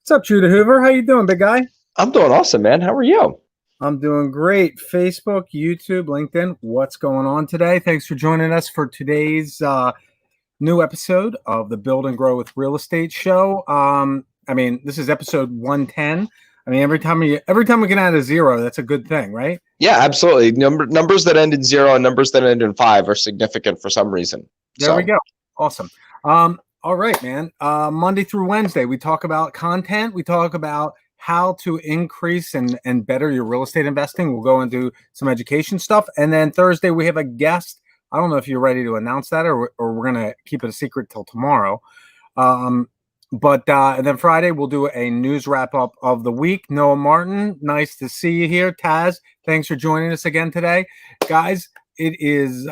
What's up, Judah Hoover? How you doing, big guy? I'm doing awesome, man. How are you? I'm doing great. Facebook, YouTube, LinkedIn. What's going on today? Thanks for joining us for today's new episode of the Build and Grow with Real Estate show. This is episode 110. Every time we can add a zero, that's a good thing, right? Yeah, absolutely. Numbers that end in 0 and numbers that end in 5 are significant for some reason. There we go. Awesome. All right, man. Monday through Wednesday, we talk about content. We talk about how to increase and better your real estate investing. We'll go into some education stuff. And then Thursday, we have a guest. I don't know if you're ready to announce that or we're going to keep it a secret till tomorrow. And then Friday, we'll do a news wrap up of the week. Noah Martin, nice to see you here. Taz, thanks for joining us again today. Guys, it is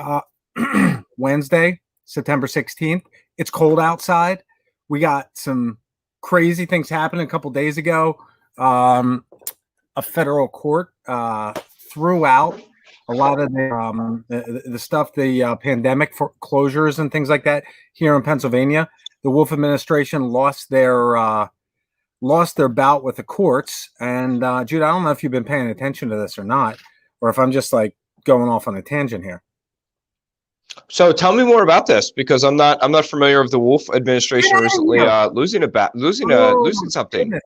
Wednesday, September 16th. It's cold outside. We got some crazy things happening a couple days ago. A federal court threw out a lot of the stuff, the pandemic foreclosures and things like that here in Pennsylvania. The Wolf administration lost their bout with the courts. And Jude, I don't know if you've been paying attention to this or not, or if I'm just like going off on a tangent here. So tell me more about this, because I'm not familiar with the Wolf administration recently losing something. Goodness.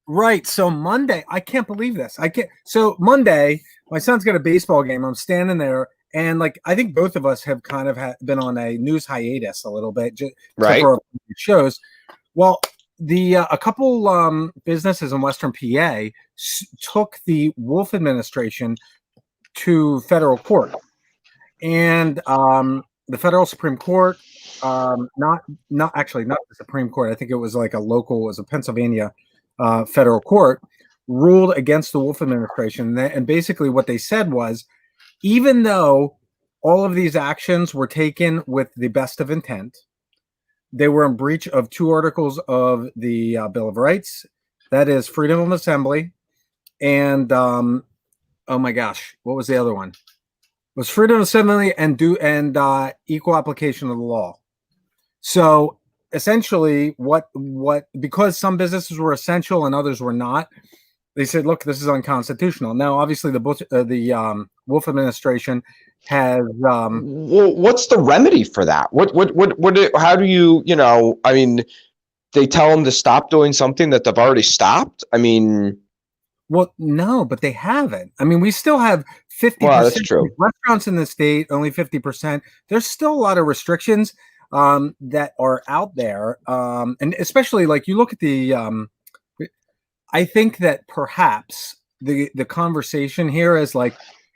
Right. So Monday, I can't believe this. So Monday, my son's got a baseball game. I'm standing there, and I think both of us have kind of been on a news hiatus a little bit, right? For shows. Well, a couple businesses in Western PA took the Wolf administration to federal court. And the federal Supreme Court, not the Supreme Court, I think it was like a Pennsylvania federal court, ruled against the Wolf administration. And basically what they said was, even though all of these actions were taken with the best of intent, they were in breach of two articles of the Bill of Rights. That is freedom of assembly and, oh my gosh, what was the other one? Was freedom of assembly and equal application of the law. So essentially, because some businesses were essential and others were not, they said, "Look, this is unconstitutional." Now, obviously, the Wolf administration has. Well, what's the remedy for that? How do you? They tell them to stop doing something that they've already stopped. Well, no, but they haven't. We still have 50% that's true. Restaurants in the state, only 50%. There's still a lot of restrictions that are out there. And especially you look at I think that perhaps the conversation here is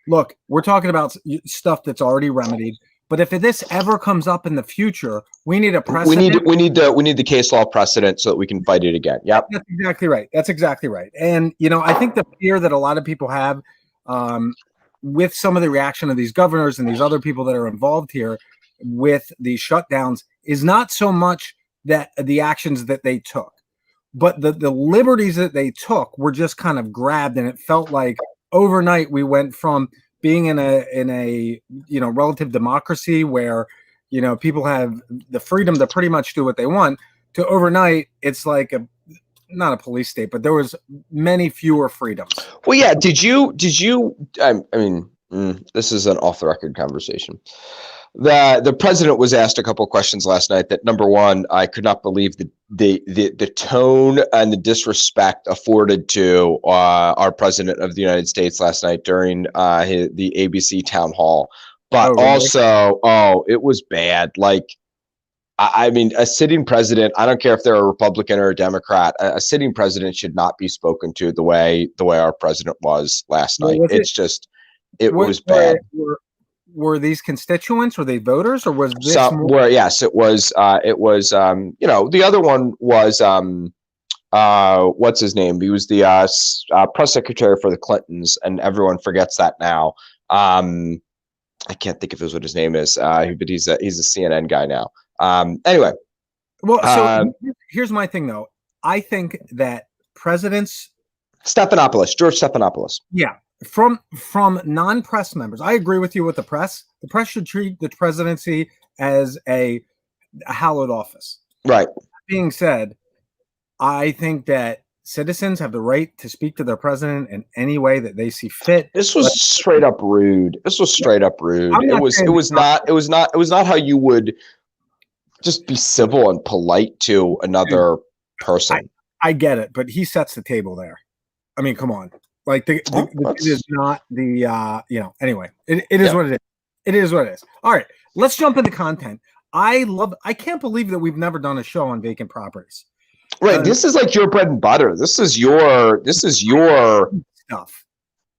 look, we're talking about stuff that's already remedied. But if this ever comes up in the future, we need a precedent. We need the case law precedent so that we can fight it again. Yep. That's exactly right. And I think the fear that a lot of people have with some of the reaction of these governors and these other people that are involved here with the shutdowns is not so much that the actions that they took, but the liberties that they took were just kind of grabbed, and it felt like overnight we went from being in a relative democracy where people have the freedom to pretty much do what they want, to overnight it's like not a police state, but there was many fewer freedoms. Well, yeah. Did you? This is an off the record conversation. The president was asked a couple of questions last night that, number one, I could not believe the tone and the disrespect afforded to our president of the United States last night during the ABC town hall. But also, it was bad. A sitting president, I don't care if they're a Republican or a Democrat, a sitting president should not be spoken to the way our president was last night. It was bad. Were these constituents? Were they voters, or was this yes, it was. The other one was what's his name? He was the press secretary for the Clintons, and everyone forgets that now. I can't think of what his name is, but he's a CNN guy now. Anyway. Well, so here's my thing, though. I think that presidents. George Stephanopoulos. Yeah. From non-press members, I agree with you with the press. The press should treat the presidency as a hallowed office. Right. That being said, I think that citizens have the right to speak to their president in any way that they see fit. This was straight up rude. This was straight up rude. I'm not saying It was not how you would just be civil and polite to another person. I get it, but he sets the table there. I mean, come on. Like it is not the anyway, it is what it is. It is what it is. All right, let's jump into content. I can't believe that we've never done a show on vacant properties. Right. This is like your bread and butter. This is your stuff.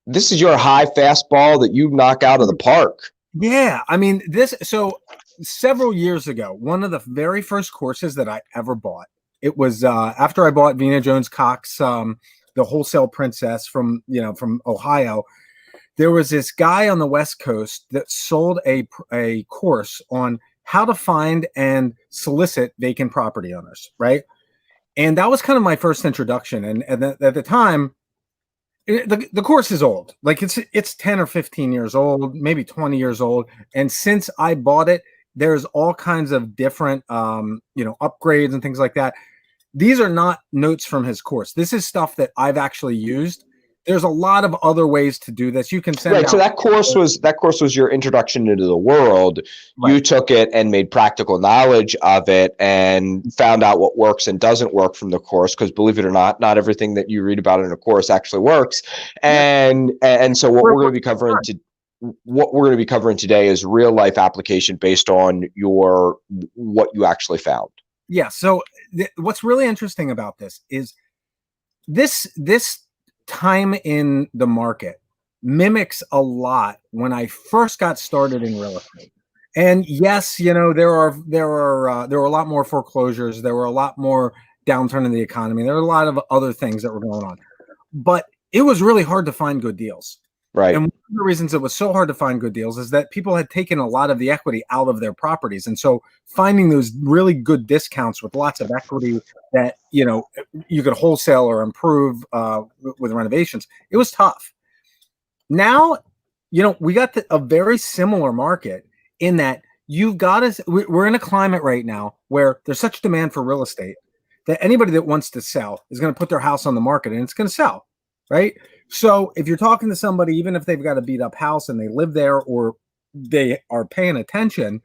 This is your high fastball that you knock out of the park. Yeah. I mean, so several years ago, one of the very first courses that I ever bought, it was after I bought Vina Jones Cox, the wholesale princess from Ohio. There was this guy on the West Coast that sold a course on how to find and solicit vacant property owners, right? And that was kind of my first introduction. And at the time, the course is old. Like it's 10 or 15 years old, maybe 20 years old. And since I bought it, there's all kinds of different, upgrades and things like that. These are not notes from his course. This is stuff that I've actually used. There's a lot of other ways to do this. You can send right. So that course was your introduction into the world. Right. You took it and made practical knowledge of it and found out what works and doesn't work from the course. Because believe it or not everything that you read about in a course actually works. And so what we're going to be covering today is real life application based on what you actually found. Yeah. So what's really interesting about this is this time in the market mimics a lot when I first got started in real estate. And yes, there were a lot more foreclosures. There were a lot more downturn in the economy. There were a lot of other things that were going on, but it was really hard to find good deals. Right. And one of the reasons it was so hard to find good deals is that people had taken a lot of the equity out of their properties. And so finding those really good discounts with lots of equity that, you could wholesale or improve with renovations, it was tough. Now, we got a very similar market in that we're in a climate right now where there's such demand for real estate that anybody that wants to sell is going to put their house on the market and it's going to sell, right? So if you're talking to somebody, even if they've got a beat up house and they live there or they are paying attention,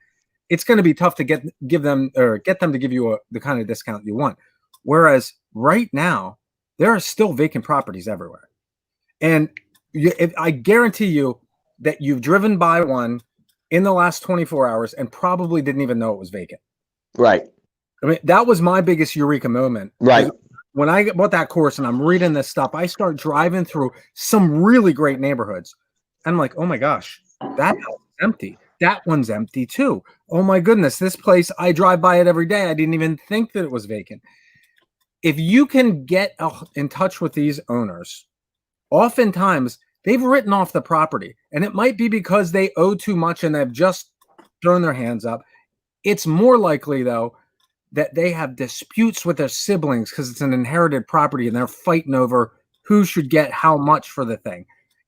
it's going to be tough to get them to give you the kind of discount you want. Whereas right now, there are still vacant properties everywhere. And I guarantee you that you've driven by one in the last 24 hours and probably didn't even know it was vacant. Right. I mean, that was my biggest eureka moment. Right. When I bought that course and I'm reading this stuff, I start driving through some really great neighborhoods. And I'm like, oh my gosh, that house is empty. That one's empty too. Oh my goodness, this place, I drive by it every day. I didn't even think that it was vacant. If you can get in touch with these owners, oftentimes they've written off the property. And it might be because they owe too much and they've just thrown their hands up. It's more likely, though, that they have disputes with their siblings because it's an inherited property and they're fighting over who should get how much for the thing.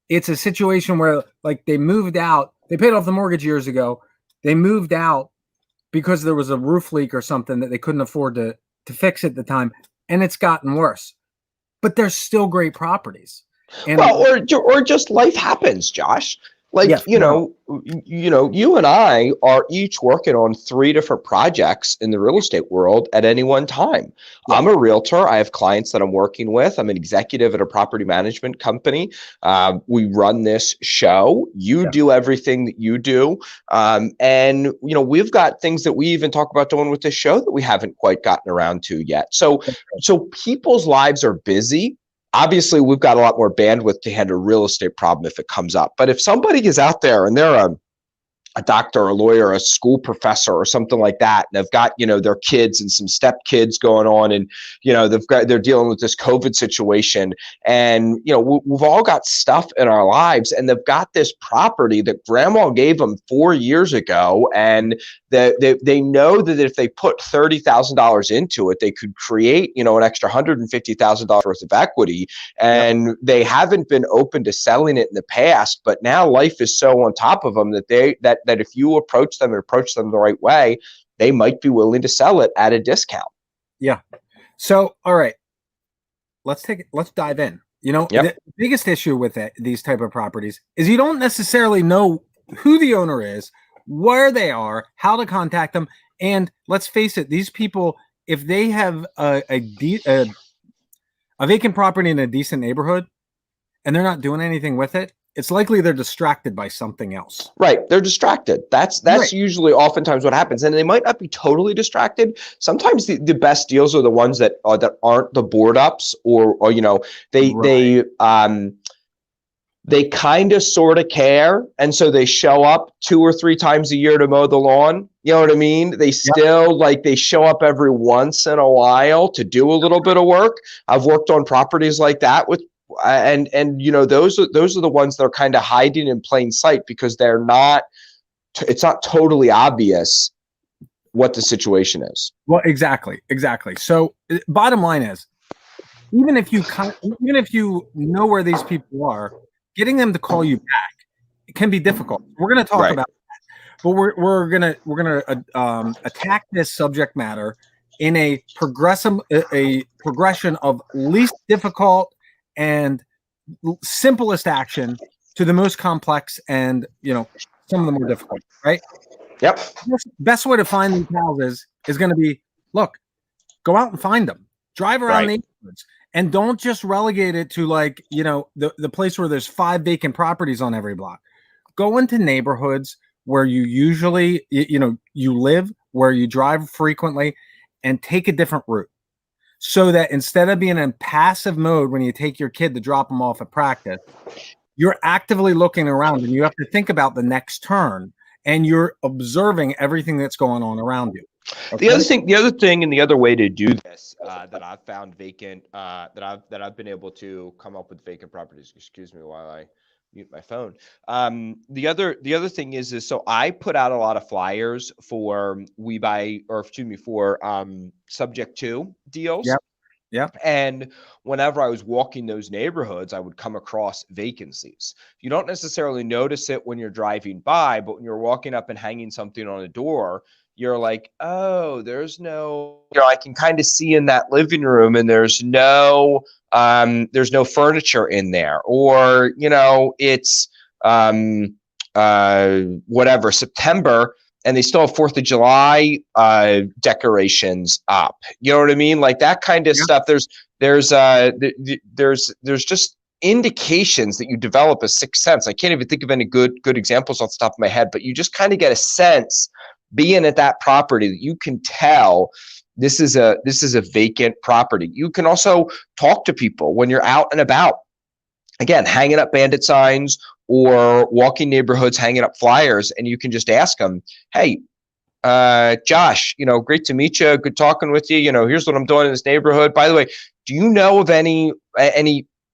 It's a situation where, like, they moved out. They paid off the mortgage years ago. They moved out because there was a roof leak or something that they couldn't afford to fix at the time, and it's gotten worse. But they're still great properties. And or just life happens, Josh. Like, yes, you and I are each working on 3 different projects in the real estate world at any one time. Yeah. I'm a realtor. I have clients that I'm working with. I'm an executive at a property management company. We run this show. You do everything that you do. And, we've got things that we even talk about doing with this show that we haven't quite gotten around to yet. So people's lives are busy. Obviously, we've got a lot more bandwidth to handle a real estate problem if it comes up. But if somebody is out there and they're a doctor, a lawyer, a school professor, or something like that, and they've got, their kids and some step kids going on, and, they're dealing with this COVID situation, and, we've all got stuff in our lives, and they've got this property that grandma gave them 4 years ago, and they know that if they put $30,000 into it, they could create, an extra $150,000 worth of equity, and they haven't been open to selling it in the past, but now life is so on top of them that that if you approach them the right way, they might be willing to sell it at a discount. Yeah. So, all right, let's dive in. You know, Yep. the biggest issue with these type of properties is you don't necessarily know who the owner is, where they are, how to contact them. And let's face it, these people, if they have a vacant property in a decent neighborhood and they're not doing anything with it, it's likely they're distracted by something else. Right. They're distracted. That's Right. usually oftentimes what happens. And they might not be totally distracted. Sometimes the best deals are the ones that aren't the board ups or you know, they kind of sort of care. And so they show up 2 or 3 times a year to mow the lawn. You know what I mean? They still like they show up every once in a while to do a little bit of work. I've worked on properties like that with and you know those are the ones that are kind of hiding in plain sight because they're not it's not totally obvious what the situation is. Well, exactly. So bottom line is, even if you know where these people are, getting them to call you back, it can be difficult. We're going to talk about that, but we're gonna attack this subject matter in a progression of least difficult and simplest action to the most complex and some of the more difficult. Right? Yep. Best way to find these houses is going to be go out and find them, drive around neighborhoods. And don't just relegate it to the place where there's 5 vacant properties on every block. Go into neighborhoods where you usually, you live, where you drive frequently, and take a different route. So that instead of being in passive mode when you take your kid to drop them off at practice, you're actively looking around and you have to think about the next turn and you're observing everything that's going on around you. Okay? The other thing, and the other way to do this that I've found vacant, that I've been able to come up with vacant properties. Excuse me while I mute my phone. The other thing is so I put out a lot of flyers for subject to deals. Yep. Yeah. And whenever I was walking those neighborhoods, I would come across vacancies. You don't necessarily notice it when you're driving by, but when you're walking up and hanging something on a door, you're like, oh, there's no, I can kind of see in that living room and there's no furniture in there, or, it's whatever, September, and they still have 4th of July decorations up. You know what I mean? Like that kind of stuff. There's just indications that you develop a sixth sense. I can't even think of any good examples off the top of my head, but you just kind of get a sense being at that property that you can tell this is a vacant property. You can also talk to people when you're out and about. Again, hanging up bandit signs or walking neighborhoods, hanging up flyers, and you can just ask them, hey, Josh, great to meet you. Good talking with you. Here's what I'm doing in this neighborhood. By the way, do you know of any,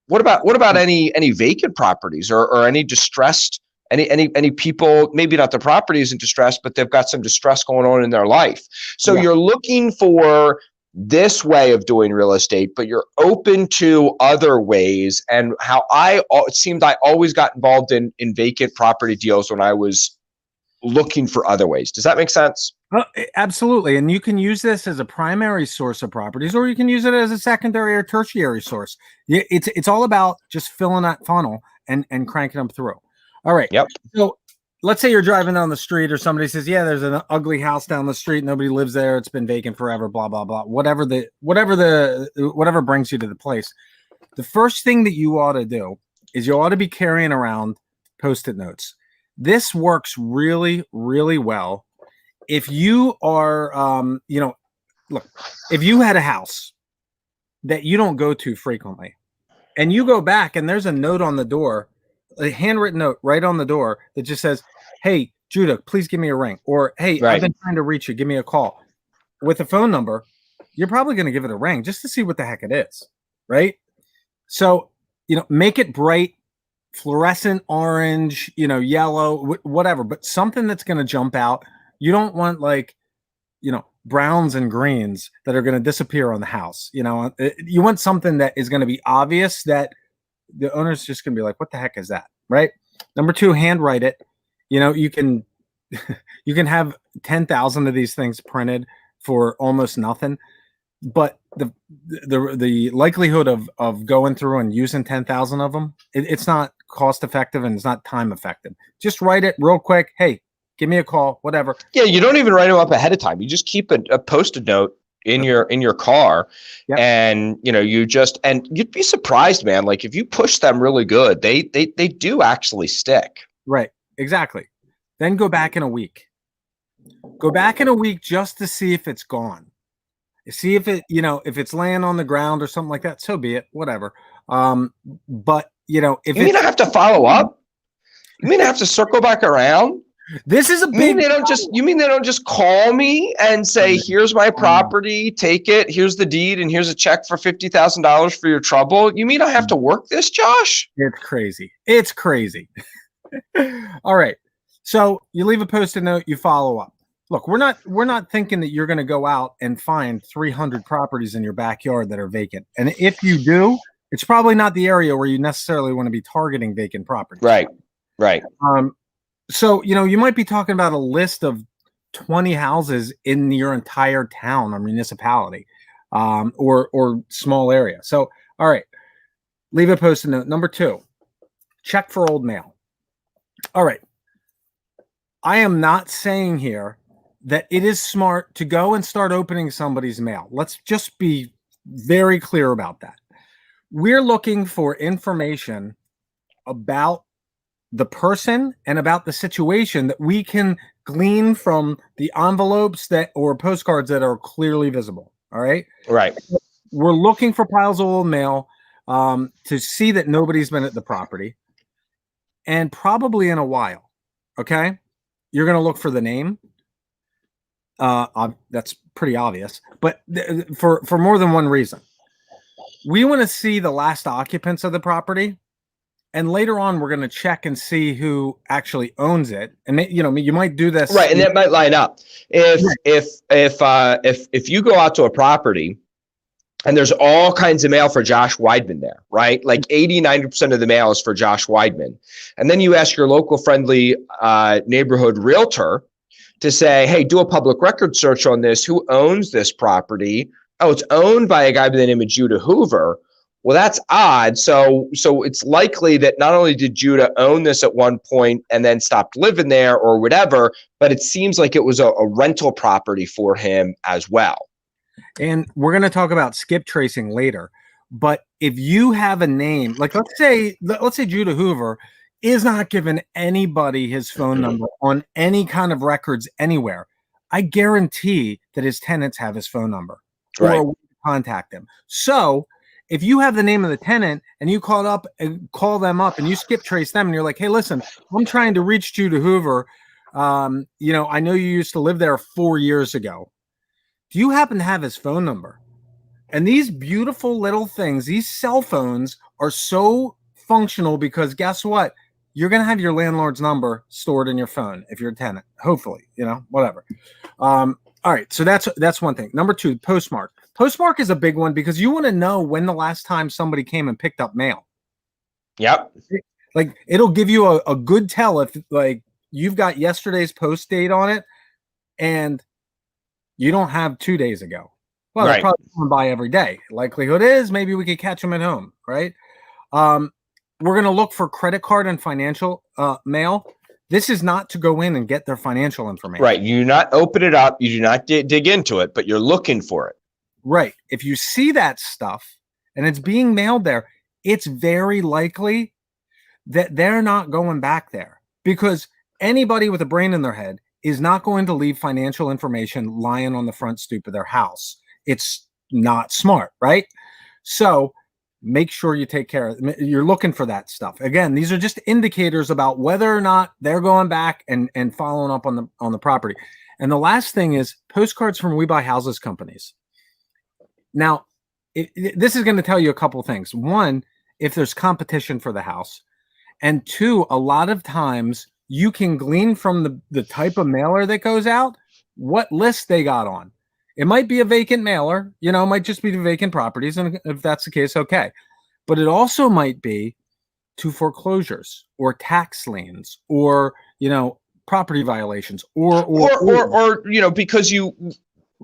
what about any vacant properties or any distressed, any people, maybe not the property isn't distressed, but they've got some distress going on in their life. So you're looking for this way of doing real estate, but you're open to other ways. And it seemed I always got involved in vacant property deals when I was looking for other ways. Does that make sense? Absolutely. And you can use this as a primary source of properties, or you can use it as a secondary or tertiary source. It's all about just filling that funnel and cranking them through. All right. Yep. So let's say you're driving down the street or somebody says, yeah, there's an ugly house down the street. Nobody lives there. It's been vacant forever, blah, blah, blah. Whatever brings you to the place. The first thing that you ought to do is you ought to be carrying around Postit notes. This works really, really well. If you are, look, if you had a house that you don't go to frequently and you go back and there's a note on the door, a handwritten note right on the door that just says, hey, Judah, please give me a ring. Or, hey, I've been trying to reach you. Give me a call. With a phone number, you're probably going to give it a ring just to see what the heck it is. Right? So, make it bright, fluorescent orange, yellow, whatever, but something that's going to jump out. You don't want browns and greens that are going to disappear on the house. You want something that is going to be obvious that the owner's just going to be like, what the heck is that? Right. Number 2, handwrite it. You can have 10,000 of these things printed for almost nothing, but the likelihood of going through and using 10,000 of them, it's not cost effective and it's not time effective. Just write it real quick. Hey, give me a call, whatever. Yeah, you don't even write them up ahead of time. You just keep a Post-it note in your car. Yep. And and you'd be surprised, man. Like if you push them really good, they do actually stick. Right. Exactly. Then go back in a week. Go back in a week just to see if it's gone. See if if it's laying on the ground or something like that, so be it, whatever. But if you mean I have to follow up? You mean I have to circle back around? This is a big. You mean they don't just call me and say, "Here's my property, take it. Here's the deed, and here's a check for $50,000 for your trouble." You mean I have to work this, Josh? It's crazy. It's crazy. All right. So you leave a Post-it note. You follow up. Look, we're not thinking that you're going to go out and find 300 properties in your backyard that are vacant. And if you do, it's probably not the area where you necessarily want to be targeting vacant properties. Right. Right. So, you might be talking about a list of 20 houses in your entire town or municipality, or small area. So, all right, leave a Post-it note. Number 2, check for old mail. All right. I am not saying here that it is smart to go and start opening somebody's mail. Let's just be very clear about that. We're looking for information about the person and about the situation that we can glean from the envelopes or postcards that are clearly visible. All right. Right. We're looking for piles of old mail to see that nobody's been at the property, and probably in a while. Okay. You're going to look for the name. That's pretty obvious, but for more than one reason. We want to see the last occupants of the property, and later on we're going to check and see who actually owns it. And you might do this, right? And that might line up. If you go out to a property and there's all kinds of mail for Josh Weidman there, right? Like 80-90% of the mail is for Josh Weidman, and then you ask your local friendly neighborhood realtor to say, hey, do a public record search on this. Who owns this property? Oh, it's owned by a guy by the name of Judah Hoover. Well, that's odd. So it's likely that not only did Judah own this at one point and then stopped living there or whatever, but it seems like it was a rental property for him as well. And we're going to talk about skip tracing later. But if you have a name, like let's say Judah Hoover is not giving anybody his phone number on any kind of records anywhere, I guarantee that his tenants have his phone number, right, or contact him. So if you have the name of the tenant and you call them up and you skip trace them and you're like, hey, listen, I'm trying to reach Judah Hoover. I know you used to live there 4 years ago. Do you happen to have his phone number? And these beautiful little things, these cell phones are so functional because guess what? You're going to have your landlord's number stored in your phone if you're a tenant, hopefully, whatever. All right. So that's one thing. Number 2, postmark. Postmark is a big one because you want to know when the last time somebody came and picked up mail. Yep. Like it'll give you a good tell if like you've got yesterday's post date on it and you don't have 2 days ago. Well, they're probably coming by every day. Likelihood is maybe we could catch them at home, right? We're going to look for credit card and financial mail. This is not to go in and get their financial information. Right. You do not open it up. You do not dig into it, but you're looking for it. Right. If you see that stuff and it's being mailed there, it's very likely that they're not going back there because anybody with a brain in their head is not going to leave financial information lying on the front stoop of their house. It's not smart, right? So make sure you take care of it. You're looking for that stuff. Again, these are just indicators about whether or not they're going back and following up on the property. And the last thing is postcards from We Buy Houses companies. Now, this is going to tell you a couple things. One, if there's competition for the house. And 2, a lot of times you can glean from the type of mailer that goes out what list they got on. It might be a vacant mailer, it might just be the vacant properties. And if that's the case, okay. But it also might be to foreclosures or tax liens or, property violations or because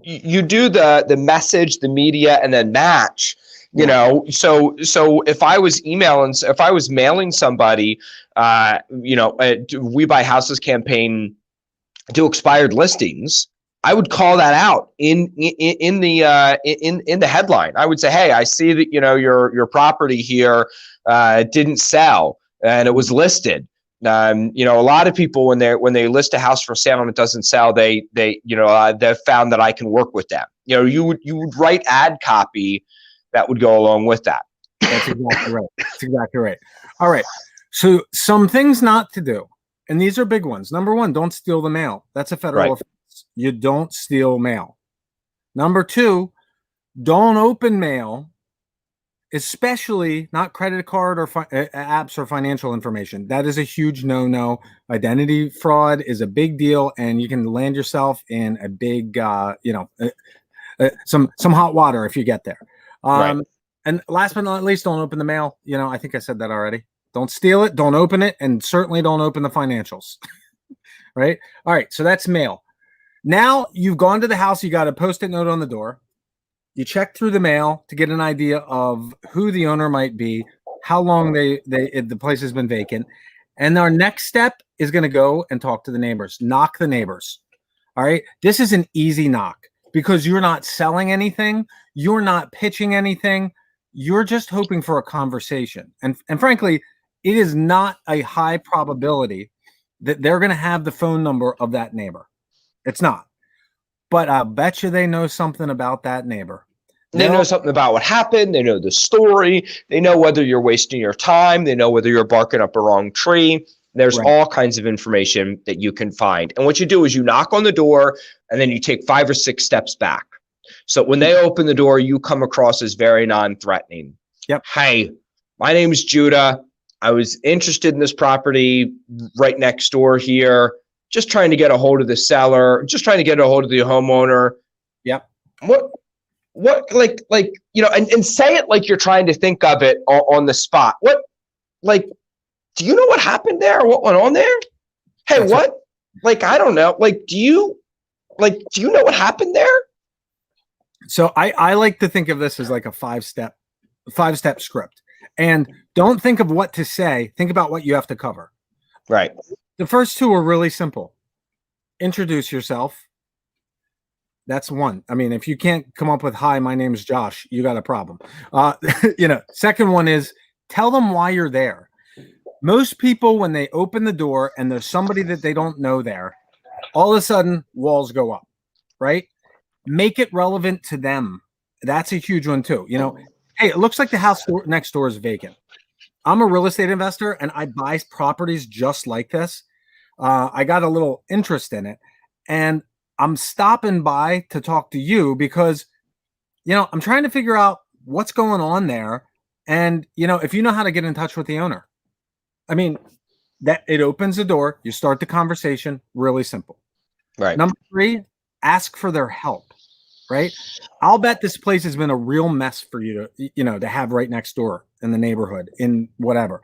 you do the message, the media, and then match. You know, so if I was mailing somebody, We Buy Houses campaign to expired listings, I would call that out in the headline. I would say, hey, I see that your property here didn't sell and it was listed. A lot of people when they list a house for sale and it doesn't sell, they've found that I can work with them. You would write ad copy that would go along with that. That's exactly right. That's exactly right. All right. So some things not to do, and these are big ones. Number one, don't steal the mail. That's a federal offense. You don't steal mail. Number two, don't open mail, especially not credit card or apps or financial information. That is a huge no-no. Identity fraud is a big deal, and you can land yourself in a big, some hot water if you get there. And last but not least, don't open the mail. I think I said that already. Don't steal it. Don't open it. And certainly don't open the financials. Right? All right. So that's mail. Now you've gone to the house. You got a Post-it note on the door. You check through the mail to get an idea of who the owner might be, how long the place has been vacant. And our next step is going to go and talk to the neighbors. Knock the neighbors. All right. This is an easy knock because you're not selling anything. You're not pitching anything. You're just hoping for a conversation. And frankly, it is not a high probability that they're going to have the phone number of that neighbor. It's not. But I bet you they know something about that neighbor. They know something about what happened. They know the story. They know whether you're wasting your time. They know whether you're barking up a wrong tree. There's all kinds of information that you can find. And what you do is you knock on the door and then you take 5 or 6 steps back. So when they open the door, you come across as very non-threatening. Yep. Hey, my name is Judah. I was interested in this property right next door here. Just trying to get a hold of the seller. Just trying to get a hold of the homeowner. Yep. And say it like you're trying to think of it on the spot. Do you know what happened there? What went on there? Hey, that's what? I don't know. Do you know what happened there? So I like to think of this as like a 5-step script. And don't think of what to say. Think about what you have to cover. Right. The first 2 are really simple. Introduce yourself. That's one. I mean, if you can't come up with, hi, my name's Josh, you got a problem. Second one is tell them why you're there. Most people, when they open the door and there's somebody that they don't know there, all of a sudden walls go up, right? Make it relevant to them. That's a huge one too. Hey, it looks like the house next door is vacant. I'm a real estate investor and I buy properties just like this. I got a little interest in it and I'm stopping by to talk to you because, I'm trying to figure out what's going on there. And, if you know how to get in touch with the owner, I mean, that it opens the door. You start the conversation. Really simple. Right. Number 3, ask for their help. Right. I'll bet this place has been a real mess for you to, to have right next door in the neighborhood, in whatever.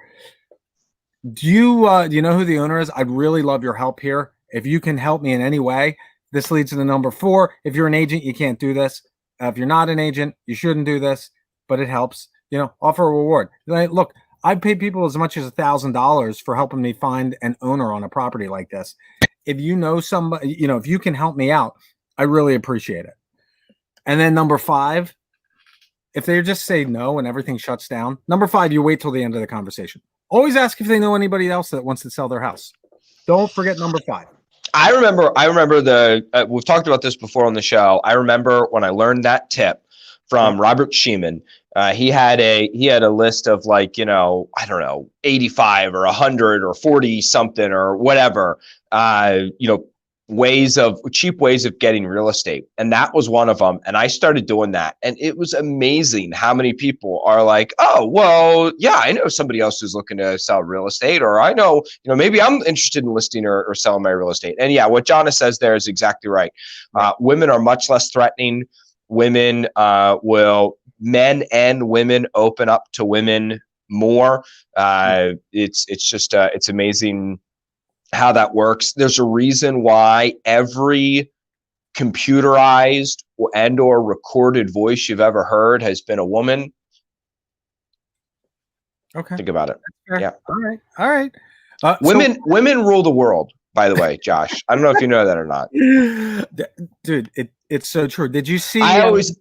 Do you know who the owner is? I'd really love your help here. If you can help me in any way, this leads to the number 4. If you're an agent, you can't do this. If you're not an agent, you shouldn't do this, but it helps, offer a reward. Look, I've paid people as much as $1,000 for helping me find an owner on a property like this. If you know somebody, if you can help me out, I really appreciate it. And then number 5, if they just say no and everything shuts down, number 5, you wait till the end of the conversation. Always ask if they know anybody else that wants to sell their house. Don't forget number 5. I remember we've talked about this before on the show. I remember when I learned that tip from Robert Sheeman. He had a list of 85 or 100 or 40 something or whatever, cheap ways of getting real estate. And that was one of them. And I started doing that. And it was amazing how many people are like, oh, well, yeah, I know somebody else who's looking to sell real estate, or I know, maybe I'm interested in listing or selling my real estate. And yeah, what Jonna says there is exactly right. Women are much less threatening. Men and women open up to women more. It's amazing how that works. There's a reason why every computerized and or recorded voice you've ever heard has been a woman. Okay. Think about it. Yeah. All right. Women rule the world, by the way, Josh. I don't know if you know that or not. Dude, it's so true. Did you see? I always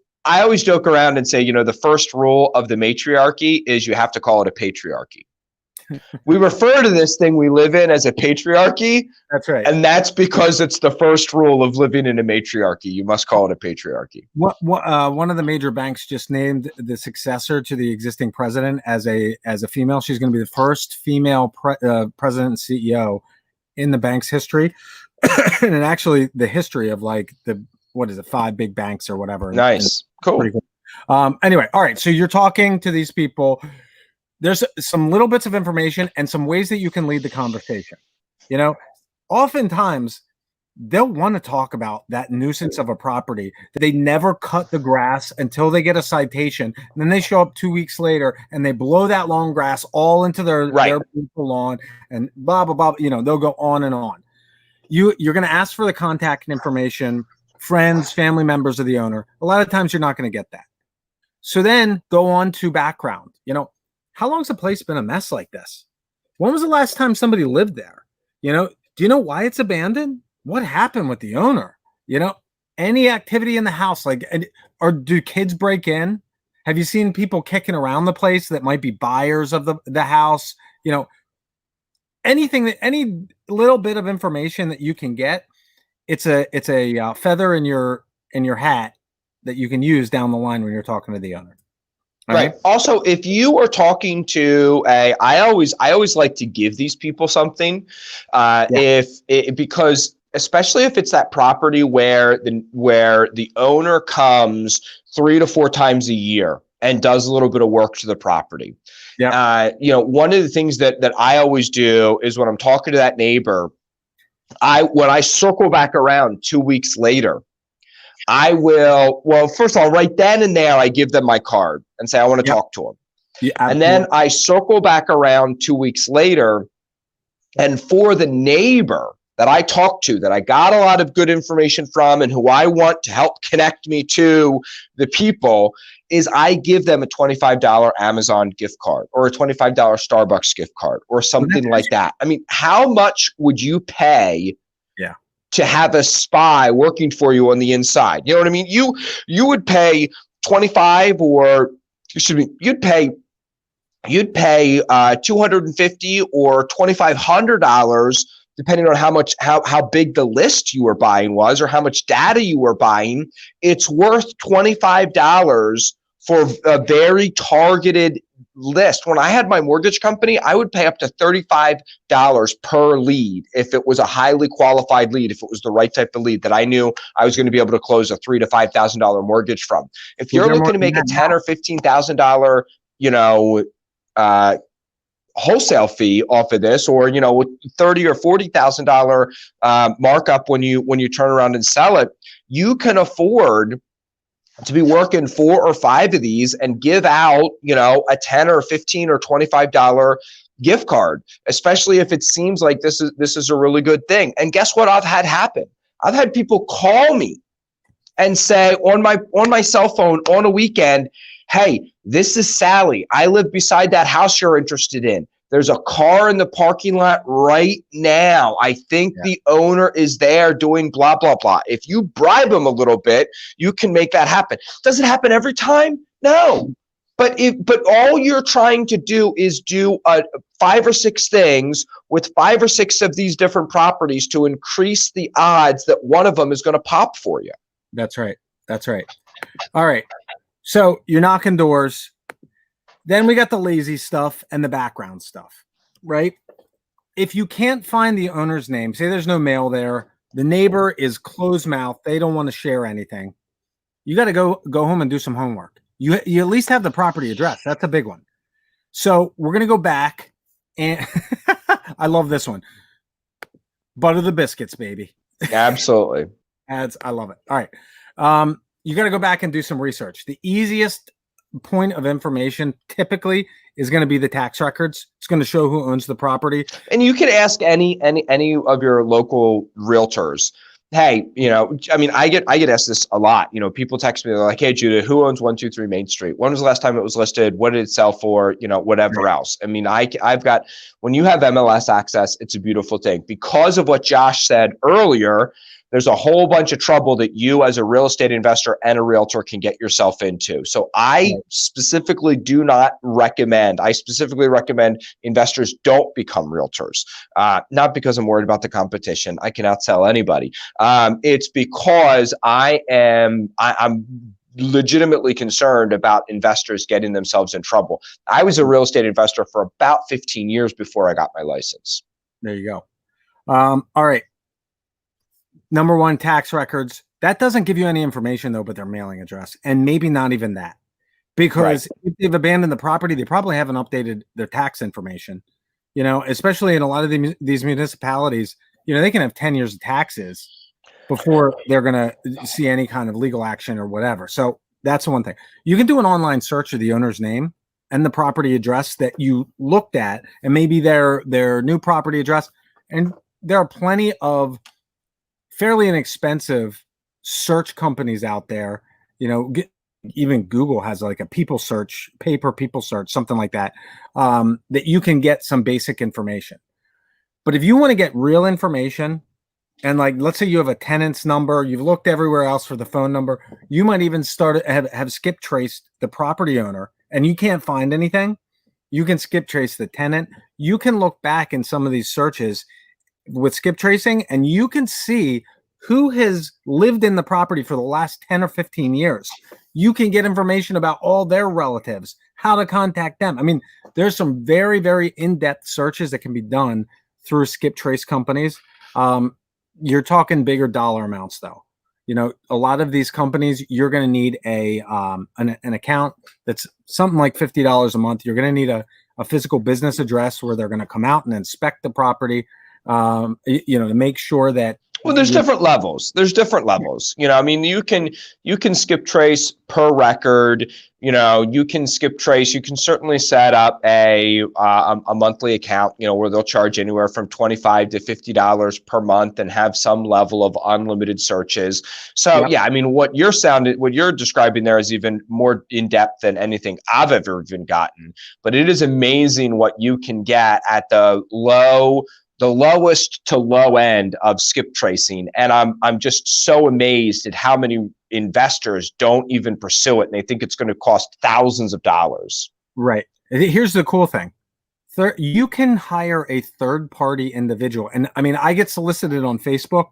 joke around and say, the first rule of the matriarchy is you have to call it a patriarchy. We refer to this thing we live in as a patriarchy. That's right. And that's because it's the first rule of living in a matriarchy. You must call it a patriarchy. One of the major banks just named the successor to the existing president as a female. She's going to be the first female president and CEO in the bank's history, and actually the history of like the 5 big banks or whatever. Nice, cool. Anyway, all right. So you're talking to these people. There's some little bits of information and some ways that you can lead the conversation. Oftentimes they'll want to talk about that nuisance of a property that they never cut the grass until they get a citation. And then they show up 2 weeks later and they blow that long grass all into their beautiful lawn and blah, blah, blah. They'll go on and on. You're going to ask for the contact information, friends, family members of the owner. A lot of times you're not going to get that. So then go on to background. How long's the place been a mess like this? When was the last time somebody lived there? Do you know why it's abandoned? What happened with the owner? Any activity in the house, or do kids break in? Have you seen people kicking around the place that might be buyers of the house? Any little bit of information that you can get, it's a feather in your hat that you can use down the line when you're talking to the owner. Right. Also, if you are talking to I always like to give these people something, because especially if it's that property where the owner comes 3 to 4 times a year and does a little bit of work to the property. Yeah. One of the things that I always do is when I'm talking to that neighbor, when I circle back around 2 weeks later, first of all, right then and there, I give them my card and say, I want to talk to them. Yeah, and then I circle back around 2 weeks later. And for the neighbor that I talked to, that I got a lot of good information from and who I want to help connect me to the people, is I give them a $25 Amazon gift card or a $25 Starbucks gift card or something like that. I mean, how much would you pay to have a spy working for you on the inside? You know what I mean? You would pay 25 or excuse me, you'd pay $250 or $2,500 depending on how big the list you were buying was or how much data you were buying. It's worth $25 for a very targeted list. When I had my mortgage company, I would pay up to $35 per lead if it was a highly qualified lead, if it was the right type of lead that I knew I was going to be able to close a $3,000 to $5,000 mortgage from. If you're looking to make a $10,000 or $15,000, wholesale fee off of this, or $30,000 or $40,000 markup when you turn around and sell it, you can afford to be working 4 or 5 of these and give out, a $10 or $15 or $25 gift card, especially if it seems like this is a really good thing. And guess what I've had happen? I've had people call me and say on my cell phone on a weekend, hey, this is Sally. I live beside that house you're interested in. There's a car in the parking lot right now. I think the owner is there doing blah, blah, blah. If you bribe them a little bit, you can make that happen. Does it happen every time? No. But all you're trying to do is do 5 or 6 things with 5 or 6 of these different properties to increase the odds that one of them is going to pop for you. That's right. All right. So you're knocking doors. Then we got the lazy stuff and the background stuff, right? If you can't find the owner's name, say there's no mail there, the neighbor is closed mouth, they don't want to share anything, you got to go home and do some homework. You at least have the property address. That's a big one. So we're going to go back and I love this one. Butter the biscuits, baby. Absolutely. I love it. All right. You got to go back and do some research. The easiest point of information typically is going to be the tax records. It's going to show who owns the property. And you can ask any of your local realtors, hey, I mean, I get asked this a lot. People text me, they're like, hey, Judah, who owns 123 Main Street? When was the last time it was listed? What did it sell for? Whatever else. I mean, I've got, when you have MLS access, it's a beautiful thing. Because of what Josh said earlier, there's a whole bunch of trouble that you as a real estate investor and a realtor can get yourself into. So I specifically recommend investors don't become realtors. Not because I'm worried about the competition. I can outsell anybody. It's because I'm legitimately concerned about investors getting themselves in trouble. I was a real estate investor for about 15 years before I got my license. There you go. All right. Number one, tax records. That doesn't give you any information though, but their mailing address, and maybe not even that, because if they've abandoned the property, they probably haven't updated their tax information. Especially in a lot of these municipalities, they can have 10 years of taxes before they're going to see any kind of legal action or whatever. So that's the one thing. You can do an online search of the owner's name and the property address that you looked at, and maybe their new property address. And there are plenty of fairly inexpensive search companies out there. Even Google has like a people search, something like that, that you can get some basic information. But if you want to get real information, and like, let's say you have a tenant's number, you've looked everywhere else for the phone number, you might even have skip traced the property owner, and you can't find anything. You can skip trace the tenant. You can look back in some of these searches with skip tracing, and you can see who has lived in the property for the last 10 or 15 years. You can get information about all their relatives, how to contact them. I mean, there's some very, very in-depth searches that can be done through skip trace companies. You're talking bigger dollar amounts though. A lot of these companies, you're going to need an account that's something like $50 a month. You're going to need a physical business address where they're going to come out and inspect the property, to make sure that. Well, there's different levels. I mean, you can skip trace per record. You can skip trace. You can certainly set up a monthly account, where they'll charge anywhere from $25 to $50 per month and have some level of unlimited searches. So yeah, I mean, what you're describing there is even more in depth than anything I've ever even gotten. But it is amazing what you can get at the lowest to low end of skip tracing. And I'm just so amazed at how many investors don't even pursue it, and they think it's going to cost thousands of dollars. Right. Here's the cool thing. You can hire a third-party individual. And I mean, I get solicited on Facebook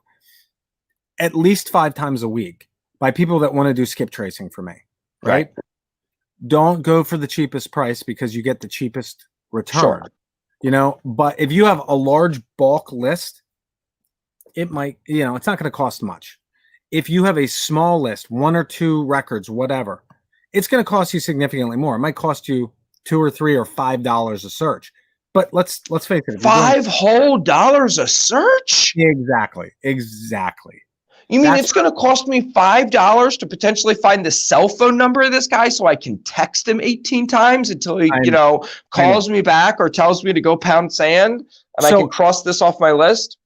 at least 5 times a week by people that want to do skip tracing for me. Right? Don't go for the cheapest price because you get the cheapest return. Sure. But if you have a large bulk list, it might, it's not going to cost much. If you have a small list, 1 or 2 records, whatever, it's going to cost you significantly more. It might cost you $2 or $3 or $5 a search. But let's face it. $5 whole dollars a search? Exactly. You mean it's going to cost me $5 to potentially find the cell phone number of this guy so I can text him 18 times until he, calls me back or tells me to go pound sand, and I can cross this off my list?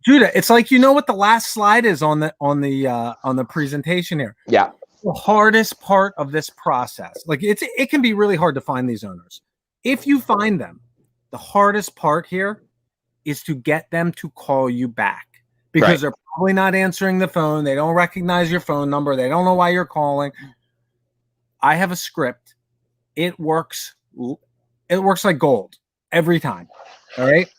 Judah, it's like, what the last slide is on the presentation here. Yeah. The hardest part of this process, like it can be really hard to find these owners. If you find them, the hardest part here is to get them to call you back. Because they're probably not answering the phone. They don't recognize your phone number. They don't know why you're calling. I have a script. It works like gold every time. All right.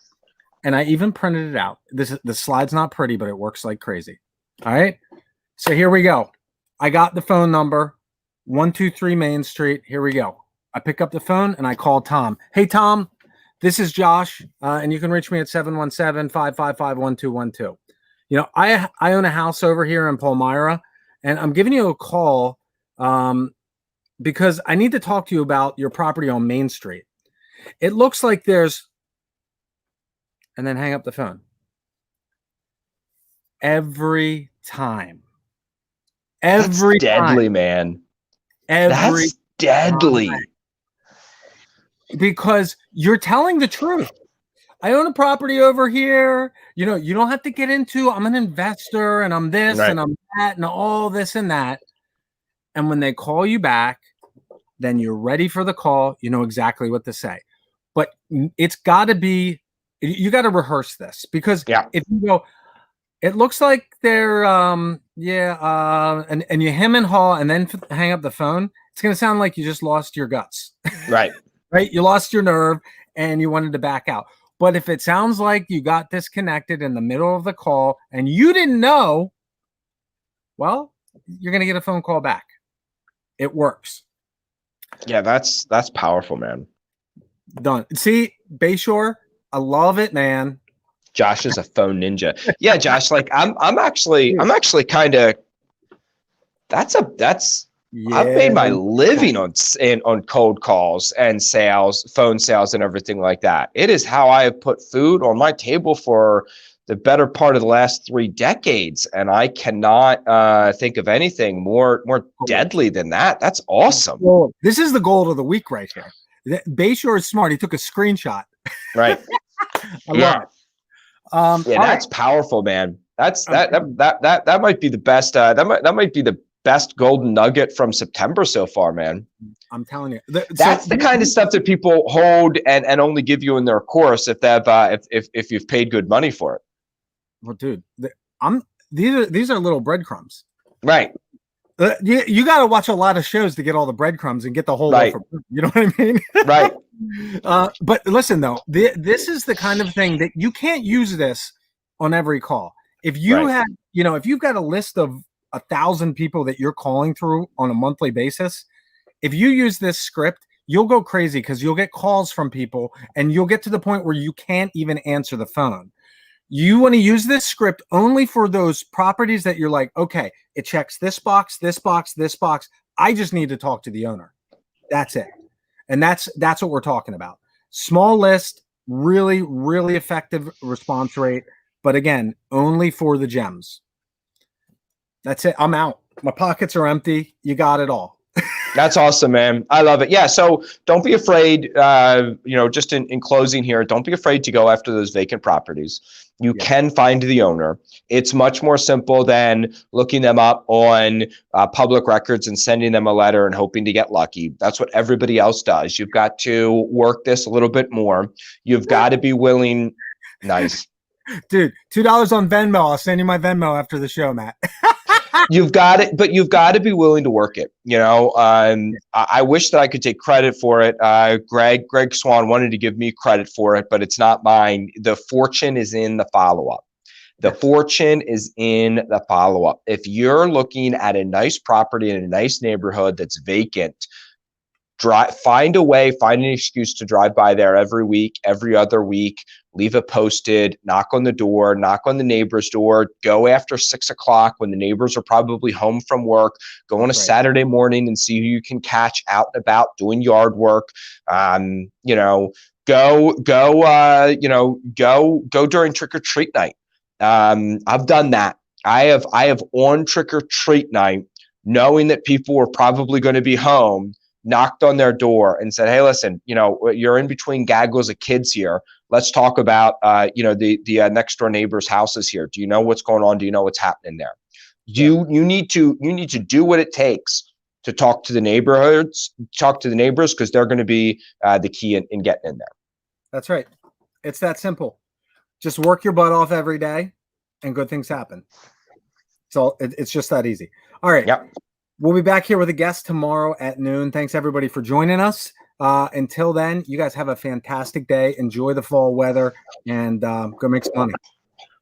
And I even printed it out. The slide's not pretty, but it works like crazy. All right. So here we go. I got the phone number, 123 Main Street. Here we go. I pick up the phone and I call Tom. Hey, Tom, this is Josh. And you can reach me at 717-555-1212. I own a house over here in Palmyra, and I'm giving you a call because I need to talk to you about your property on Main Street. It looks like there's, and then hang up the phone. Every time. That's deadly, man. That's deadly. Because you're telling the truth. I own a property over here. You know, you don't have to get into, I'm an investor and I'm this Right. and I'm that and all this and that. And when they call you back, then you're ready for the call. You know exactly what to say. But it's got to be, you got to rehearse this, because if you go, it looks like they're, and you hem and haw and then hang up the phone, it's going to sound like you just lost your guts. Right. Right? You lost your nerve and you wanted to back out. But if it sounds like you got disconnected in the middle of the call and you didn't know, well, you're going to get a phone call back. It works. Yeah, that's powerful, man. Done. See, Bayshore, I love it, man. Josh is a phone ninja. Yeah, Josh, like I'm actually kind of, I've made my living on cold calls and sales, phone sales and everything like that. It is how I have put food on my table for the better part of the last 3 decades. And I cannot think of anything more deadly than that. That's awesome. Well, this is the goal of the week right here. Bayshore is smart. He took a screenshot. Right. I love it. That's powerful, man. That might be the best. That might be the best golden nugget from September so far, man. I'm telling you, that's the kind of stuff that people hold and only give you in their course if they've if you've paid good money for it. Well, dude, these are little breadcrumbs, right? You got to watch a lot of shows to get all the breadcrumbs and get the whole right. You know what I mean? Right. But listen, though, this is the kind of thing that you can't use this on every call. If you have, if you've got a list of 1,000 people that you're calling through on a monthly basis, if you use this script, you'll go crazy because you'll get calls from people and you'll get to the point where you can't even answer the phone. You want to use this script only for those properties that you're like, okay, it checks this box, this box, this box. I just need to talk to the owner. That's it. And that's what we're talking about. Small list, really, really effective response rate. But again, only for the gems. That's it. I'm out. My pockets are empty. You got it all. That's awesome, man. I love it. Yeah. So don't be afraid, just in closing here, don't be afraid to go after those vacant properties. You can find the owner. It's much more simple than looking them up on public records and sending them a letter and hoping to get lucky. That's what everybody else does. You've got to work this a little bit more. You've got to be willing. Nice. Dude, $2 on Venmo. I'll send you my Venmo after the show, Matt. You've got it, but you've got to be willing to work it. I wish that I could take credit for it. Greg Swan wanted to give me credit for it, but it's not mine. The fortune is in the follow-up. The fortune is in the follow-up. If you're looking at a nice property in a nice neighborhood that's vacant, find an excuse to drive by there every week, every other week, leave it posted, knock on the door, knock on the neighbor's door, go after 6 o'clock when the neighbors are probably home from work, go on a Saturday morning and see who you can catch out and about doing yard work. Go during trick or treat night. I've done that. I have on trick or treat night, knowing that people were probably going to be home, knocked on their door and said, hey, listen, you're in between gaggles of kids here. Let's talk about, the next door neighbor's houses here. Do you know what's going on? Do you know what's happening there? You need to do what it takes to talk to the neighbors, because they're going to be the key in getting in there. That's right. It's that simple. Just work your butt off every day and good things happen. So it's just that easy. All right. Yep. We'll be back here with a guest tomorrow at noon. Thanks, everybody, for joining us. Until then, you guys have a fantastic day. Enjoy the fall weather and go make some money.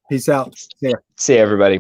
Peace out. See ya. See you, everybody.